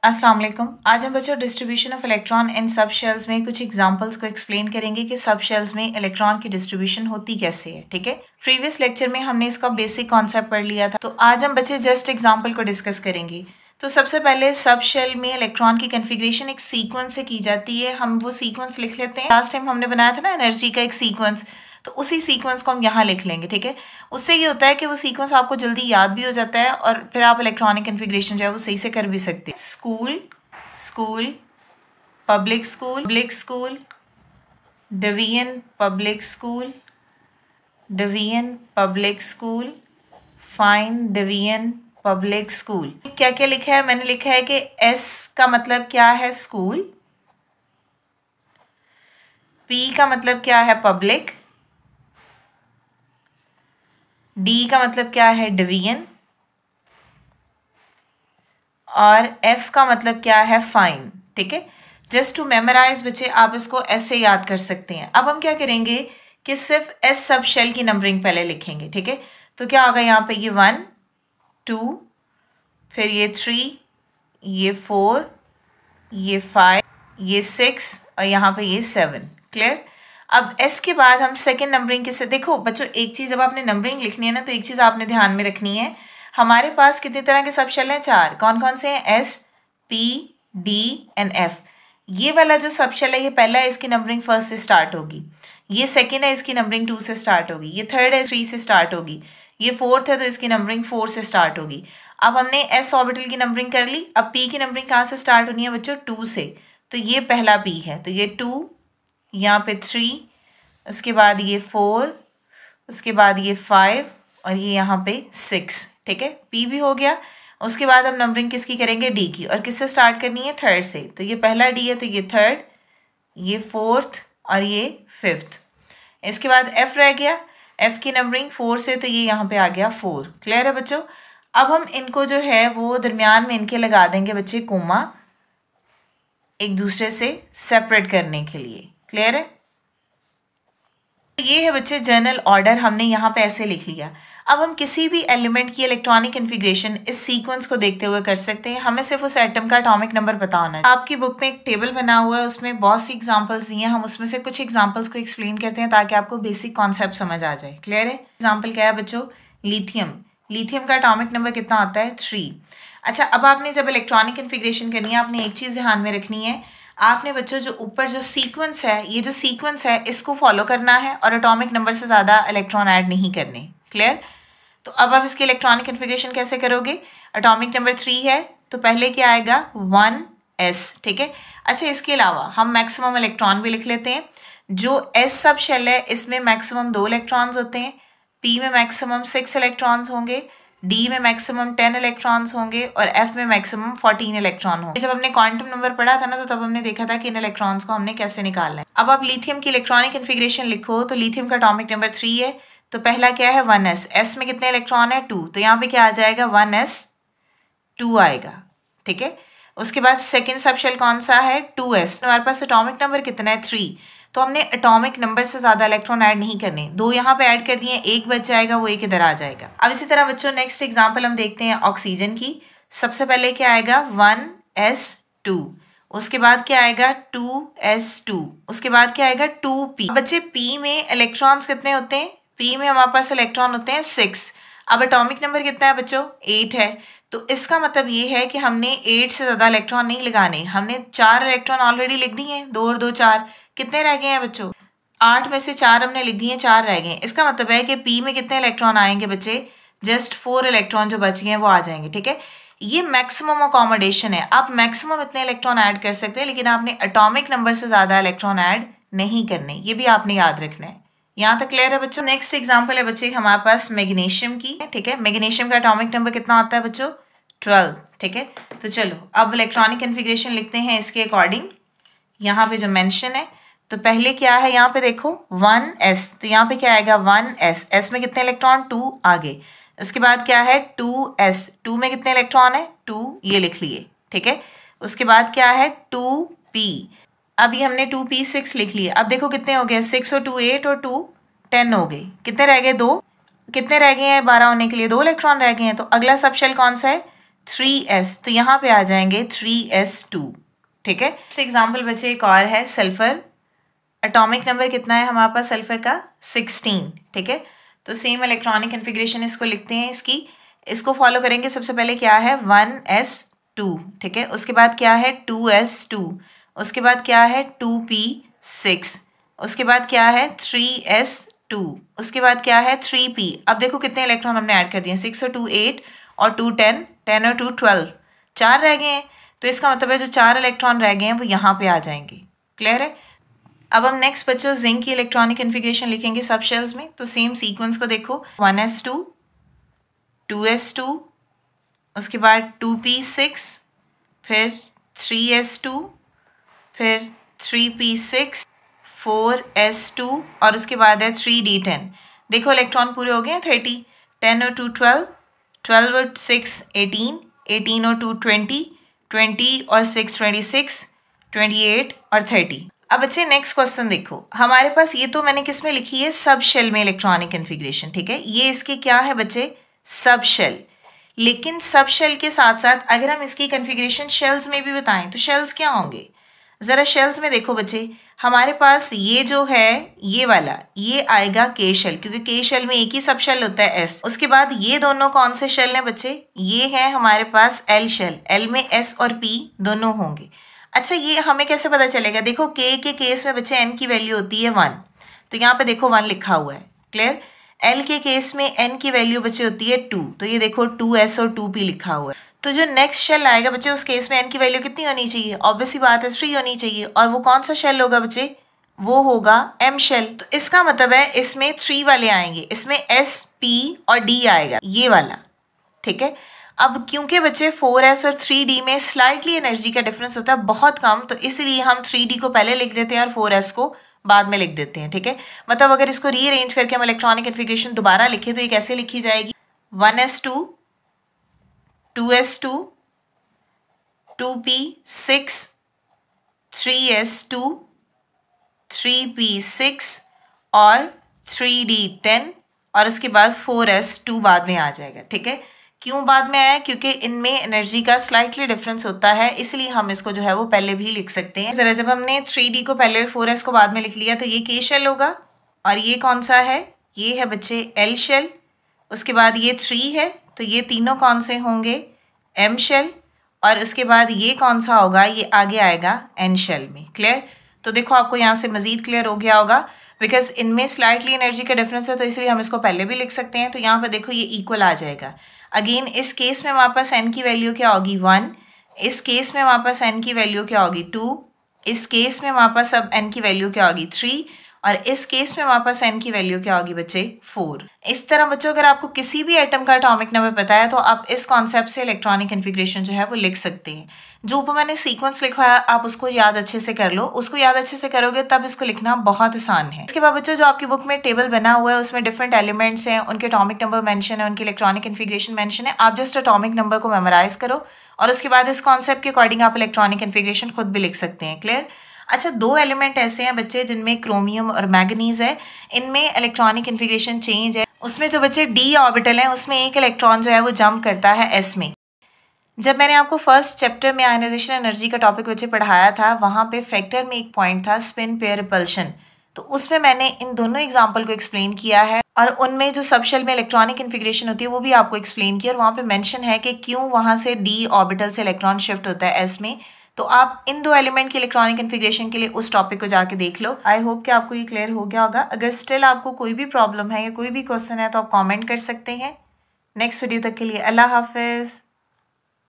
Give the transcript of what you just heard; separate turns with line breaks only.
अस्सलाम वालेकुम। आज हम बच्चों डिस्ट्रीब्यूशन ऑफ इलेक्ट्रॉन इन सब शेल्स में कुछ एग्जांपल्स को एक्सप्लेन करेंगे कि सब शेल्स में इलेक्ट्रॉन की डिस्ट्रीब्यूशन होती कैसे है। ठीक है, प्रीवियस लेक्चर में हमने इसका बेसिक कॉन्सेप्ट पढ़ लिया था, तो आज हम बच्चे जस्ट एग्जांपल को डिस्कस करेंगे। तो सबसे पहले सब शेल में इलेक्ट्रॉन की कन्फिग्रेशन एक सीक्वेंस से की जाती है। हम वो सीक्वेंस लिख लेते हैं। लास्ट टाइम हमने बनाया था ना एनर्जी का एक सीक्वेंस, तो उसी सीक्वेंस को हम यहाँ लिख लेंगे। ठीक है, उससे ये होता है कि वो सीक्वेंस आपको जल्दी याद भी हो जाता है और फिर आप इलेक्ट्रॉनिक कन्फिग्रेशन जो है वो सही से कर भी सकते हैं। School, school, public school, public school, division public school, division public school, fine division public school. क्या क्या लिखा है? मैंने लिखा है कि एस का मतलब क्या है स्कूल, पी का मतलब क्या है पब्लिक, डी का मतलब क्या है डिवीजन और एफ का मतलब क्या है फाइन। ठीक है, जस्ट टू मेमोराइज बच्चे आप इसको ऐसे याद कर सकते हैं। अब हम क्या करेंगे कि सिर्फ एस सब शेल की नंबरिंग पहले लिखेंगे। ठीक है, तो क्या होगा यहाँ पे ये 1 2, फिर ये 3, ये 4, ये 5, ये 6 और यहाँ पे ये 7। क्लियर? अब एस के बाद हम सेकेंड नंबरिंग के से देखो बच्चों, एक चीज़ जब आपने नंबरिंग लिखनी है ना, तो एक चीज़ आपने ध्यान में रखनी है, हमारे पास कितने तरह के सब शेल हैं? 4। कौन कौन से हैं? S, P, D and F. ये वाला जो सब शेल है ये पहला है, इसकी नंबरिंग 1 से स्टार्ट होगी। ये सेकेंड है, इसकी नंबरिंग 2 से स्टार्ट होगी। ये थर्ड है, 3 से स्टार्ट होगी। ये फोर्थ है, तो इसकी नंबरिंग 4 से स्टार्ट होगी। अब हमने एस ऑर्बिटल की नंबरिंग कर ली। अब पी की नंबरिंग कहाँ से स्टार्ट होनी है बच्चों? 2 से। तो ये पहला पी है, तो ये 2, यहाँ पे 3, उसके बाद ये 4, उसके बाद ये 5 और ये यहाँ पे 6। ठीक है, पी भी हो गया। उसके बाद हम नंबरिंग किसकी करेंगे? डी की। और किससे स्टार्ट करनी है? थर्ड से। तो ये पहला डी है, तो ये थर्ड, ये फोर्थ और ये फिफ्थ। इसके बाद एफ रह गया। एफ की नंबरिंग 4 से, तो ये यहाँ पे आ गया 4। क्लियर है बच्चों? अब हम इनको जो है वो दरमियान में इनके लगा देंगे बच्चे कोमा, एक दूसरे से सेपरेट करने के लिए। क्लियर है? ये है बच्चे जनरल ऑर्डर, हमने यहाँ पे ऐसे लिख लिया। अब हम किसी भी एलिमेंट की इलेक्ट्रॉनिक कन्फिग्रेशन इस सीक्वेंस को देखते हुए कर सकते हैं। हमें सिर्फ उस एटम का एटॉमिक नंबर पता होना है। आपकी बुक में एक टेबल बना हुआ है, उसमें बहुत सी एग्जांपल्स दिए हैं। हम उसमें से कुछ एग्जांपल्स को एक्सप्लेन करते हैं ताकि आपको बेसिक कॉन्सेप्ट समझ आ जाए। क्लियर है? एग्जाम्पल क्या है बच्चों? लिथियम। लिथियम का एटॉमिक नंबर कितना आता है? 3। अच्छा, अब आपने जब इलेक्ट्रॉनिक कन्फिग्रेशन करनी है, आपने एक चीज़ ध्यान में रखनी है। आपने बच्चों जो ऊपर जो सीक्वेंस है, ये जो सीक्वेंस है इसको फॉलो करना है और एटॉमिक नंबर से ज़्यादा इलेक्ट्रॉन ऐड नहीं करने। क्लियर? तो अब आप इसकी इलेक्ट्रॉनिक कन्फिग्रेशन कैसे करोगे? एटॉमिक नंबर 3 है, तो पहले क्या आएगा? 1s। ठीक है। अच्छा, इसके अलावा हम मैक्सिमम इलेक्ट्रॉन भी लिख लेते हैं। जो एस सब शेल है इसमें मैक्सिमम 2 इलेक्ट्रॉन्स होते हैं, पी में मैक्सिमम 6 इलेक्ट्रॉन्स होंगे, डी में मैक्सिमम 10 इलेक्ट्रॉन्स होंगे और एफ में मैक्सिमम 14 इलेक्ट्रॉन होंगे। जब हमने क्वांटम नंबर पढ़ा था ना, तो तब हमने देखा था कि इन इलेक्ट्रॉन्स को हमने कैसे निकालना है। अब आप लिथियम की इलेक्ट्रॉनिक कन्फिग्रेशन लिखो, तो लिथियम का एटॉमिक नंबर 3 है, तो पहला क्या है? 1s। एस में कितने इलेक्ट्रॉन है? 2। तो यहाँ पे क्या आ जाएगा? 1s2 आएगा। ठीक है। उसके बाद सेकेंड सब शेल कौन सा है? 2s। हमारे पास एटॉमिक नंबर कितना है? 3। तो हमने एटॉमिक नंबर से ज्यादा इलेक्ट्रॉन ऐड नहीं करने, 2 यहाँ पे ऐड कर दिए, एक बच जाएगा, वो एक इधर आ जाएगा। अब इसी तरह बच्चों नेक्स्ट एग्जांपल हम देखते हैं ऑक्सीजन की। सबसे पहले क्या आएगा? 1s2। उसके बाद क्या आएगा? 2s2। उसके बाद क्या आएगा? 2p। बच्चे पी में इलेक्ट्रॉन्स कितने होते हैं? पी में हमारे पास इलेक्ट्रॉन होते हैं 6। अब एटॉमिक नंबर कितना है बच्चों? 8 है। तो इसका मतलब ये है कि हमने 8 से ज्यादा इलेक्ट्रॉन नहीं लगाने, हमने 4 इलेक्ट्रॉन ऑलरेडी लिख दिए हैं। 2 और 2 4, कितने रह गए हैं बच्चों? 8 में से 4 हमने लिख दिए, 4 रह गए। इसका मतलब है कि पी में कितने इलेक्ट्रॉन आएंगे बच्चे? जस्ट 4 इलेक्ट्रॉन जो बच गए हैं वो आ जाएंगे। ठीक है, ये मैक्सिमम अकोमोडेशन है। आप मैक्सिमम इतने इलेक्ट्रॉन ऐड कर सकते हैं, लेकिन आपने एटॉमिक नंबर से ज्यादा इलेक्ट्रॉन ऐड नहीं करने, ये भी आपने याद रखना है। यहाँ तक क्लियर है बच्चों? नेक्स्ट एग्जाम्पल है बच्चे हमारे पास मैग्नीशियम की। ठीक है, मैग्नीशियम का एटॉमिक नंबर कितना आता है बच्चों? 12। ठीक है, तो चलो अब इलेक्ट्रॉनिक कन्फिग्रेशन लिखते हैं इसके अकॉर्डिंग। यहाँ पे जो मेंशन है, तो पहले क्या है यहाँ पे देखो 1s, तो यहाँ पे क्या आएगा? 1s। s में कितने इलेक्ट्रॉन? 2 आगे। उसके बाद क्या है? 2s। 2 में कितने इलेक्ट्रॉन है? 2, ये लिख लिए। ठीक है, उसके बाद क्या है? 2p। अभी हमने 2p6 लिख लिए। अब देखो कितने हो गए? 6 और 2 8 और 2 10 हो गए। कितने रह गए? 2। कितने रह गए हैं 12 होने के लिए? 2 इलेक्ट्रॉन रह गए हैं। तो अगला सब शेल कौन सा है? 3s, तो यहाँ पे आ जाएंगे 3s2। ठीक है। नेक्स्ट एग्जाम्पल बच्चे एक और है सल्फर। एटॉमिक नंबर कितना है हमारे पास सल्फर का? 16। ठीक है। तो सेम इलेक्ट्रॉनिक कन्फिग्रेशन इसको लिखते हैं इसको फॉलो करेंगे। सबसे पहले क्या है 1s2। ठीक है। उसके बाद क्या है 2s2। उसके बाद क्या है 2p6। उसके बाद क्या है 3s2। उसके बाद क्या है 3p। अब देखो कितने इलेक्ट्रॉन हमने ऐड कर दिए, 6 और 2 8 और 2 10, 10 और 2 12, 4 रह गए हैं। तो इसका मतलब है जो 4 इलेक्ट्रॉन रह गए हैं वो यहाँ पे आ जाएंगे। क्लियर है। अब हम नेक्स्ट बच्चों जिंक की इलेक्ट्रॉनिक कन्फिग्रेशन लिखेंगे सब शेल्स में। तो सेम सीक्वेंस को देखो 1s2, 2s2, उसके बाद 2p6, फिर 3s2, फिर 3p6, 4s2 और उसके बाद है 3d10। देखो इलेक्ट्रॉन पूरे हो गए हैं 30, 10 और 2 12, 12 और 6 18, 18 और 2 20, 20 और 6 26, 28 और 30। अब बच्चे नेक्स्ट क्वेश्चन देखो, हमारे पास ये तो मैंने किस में लिखी है, सब शेल में इलेक्ट्रॉनिक कन्फिग्रेशन। ठीक है। ये इसके क्या है बच्चे, सब शेल। लेकिन सब शेल के साथ साथ अगर हम इसकी कन्फिग्रेशन शेल्स में भी बताएं तो शेल्स क्या होंगे, ज़रा शेल्स में देखो बच्चे। हमारे पास ये जो है ये वाला ये आएगा के शेल, क्योंकि के शेल में एक ही सब शेल होता है एस। उसके बाद ये दोनों कौन से शेल हैं बच्चे, ये है हमारे पास एल शेल। एल में एस और पी दोनों होंगे। अच्छा ये हमें कैसे पता चलेगा, देखो के केस में बच्चे एन की वैल्यू होती है 1, तो यहाँ पे देखो 1 लिखा हुआ है। क्लियर। एल के केस में एन की वैल्यू बच्चे होती है 2, तो ये देखो 2s और 2p लिखा हुआ है। तो जो नेक्स्ट शेल आएगा बच्चे उस केस में एन की वैल्यू कितनी होनी चाहिए, ऑब्वियस सी बात है 3 होनी चाहिए। और वो कौन सा शेल होगा बच्चे, वो होगा एम शेल। तो इसका मतलब है इसमें 3 वाले आएंगे, इसमें एस पी और डी आएगा ये वाला। ठीक है। अब क्योंकि बच्चे 4s और 3d में स्लाइटली एनर्जी का डिफरेंस होता है बहुत कम, तो इसलिए हम 3d को पहले लिख देते हैं और 4s को बाद में लिख देते हैं। ठीक है। मतलब अगर इसको रीअरेंज करके हम इलेक्ट्रॉनिक कन्फिग्रेशन दोबारा लिखे तो ये कैसे लिखी जाएगी, 1s2, 2s2, 2p6, 3s2, 3p6 और 3d10 और उसके बाद 4s2 बाद में आ जाएगा। ठीक है। क्यों बाद में आया, क्योंकि इनमें एनर्जी का स्लाइटली डिफरेंस होता है, इसलिए हम इसको जो है वो पहले भी लिख सकते हैं। जरा जब हमने 3d को पहले 4s को बाद में लिख लिया तो ये के शेल होगा और ये कौन सा है, ये है बच्चे एल शेल। उसके बाद ये 3 है तो ये तीनों कौन से होंगे, एम शेल। और उसके बाद ये कौन सा होगा, ये आगे आएगा एन शेल में। क्लियर। तो देखो आपको यहाँ से मजीद क्लियर हो गया होगा, बिकॉज इनमें स्लाइटली एनर्जी का डिफरेंस है तो इसलिए हम इसको पहले भी लिख सकते हैं। तो यहाँ पर देखो ये इक्वल आ जाएगा। अगेन इस केस में हमारे पास एन की वैल्यू क्या होगी 1, इस केस में हमारे पास एन की वैल्यू क्या होगी 2, इस केस में हमारे पास अब एन की वैल्यू क्या होगी 3 और इस केस में हमारे पास एन की वैल्यू क्या होगी बच्चे 4। इस तरह बच्चों अगर आपको किसी भी एटम का एटॉमिक नंबर पता है तो आप इस कॉन्सेप्ट से इलेक्ट्रॉनिक कन्फिग्रेशन जो है वो लिख सकते हैं। जो ऊपर मैंने सीक्वेंस लिखवाया आप उसको याद अच्छे से कर लो, उसको याद अच्छे से करोगे तब इसको लिखना बहुत आसान है। इसके बाद बच्चों जो आपकी बुक में टेबल बना हुआ है उसमें डिफरेंट एलिमेंट्स हैं, उनके एटॉमिक नंबर मेंशन है, उनकी इलेक्ट्रॉनिक कन्फिग्रेशन मेंशन है। आप जस्ट एटॉमिक नंबर को मेमोराइज करो और उसके बाद इस कॉन्सेप्ट के अकॉर्डिंग आप इलेक्ट्रॉनिक कन्फिग्रेशन खुद भी लिख सकते हैं। क्लियर। अच्छा 2 एलिमेंट ऐसे हैं बच्चे जिनमें क्रोमियम और मैग्नीज है, इनमें इलेक्ट्रॉनिक कन्फिग्रेशन चेंज है। उसमें जो बच्चे डी ऑर्बिटल है उसमें एक इलेक्ट्रॉन जो है वो जंप करता है एस में। जब मैंने आपको फर्स्ट चैप्टर में आयनाइजेशन एनर्जी का टॉपिक बच्चे पढ़ाया था वहाँ पे फैक्टर में एक पॉइंट था स्पिन पेयर रिपल्शन, तो उसमें मैंने इन दोनों एग्जाम्पल को एक्सप्लेन किया है और उनमें जो सबशेल में इलेक्ट्रॉनिक कन्फिग्रेशन होती है वो भी आपको एक्सप्लेन किया और वहाँ पे मेंशन है कि क्यों वहाँ से डी ऑर्बिटल से इलेक्ट्रॉन शिफ्ट होता है एस में। तो आप इन 2 एलिमेंट की इलेक्ट्रॉनिक कन्फिग्रेशन के लिए उस टॉपिक को जाके देख लो। आई होप कि आपको ये क्लियर हो गया होगा। अगर स्टिल आपको कोई भी प्रॉब्लम है या कोई भी क्वेश्चन है तो आप कमेंट कर सकते हैं। नेक्स्ट वीडियो तक के लिए अल्लाह हाफिज़।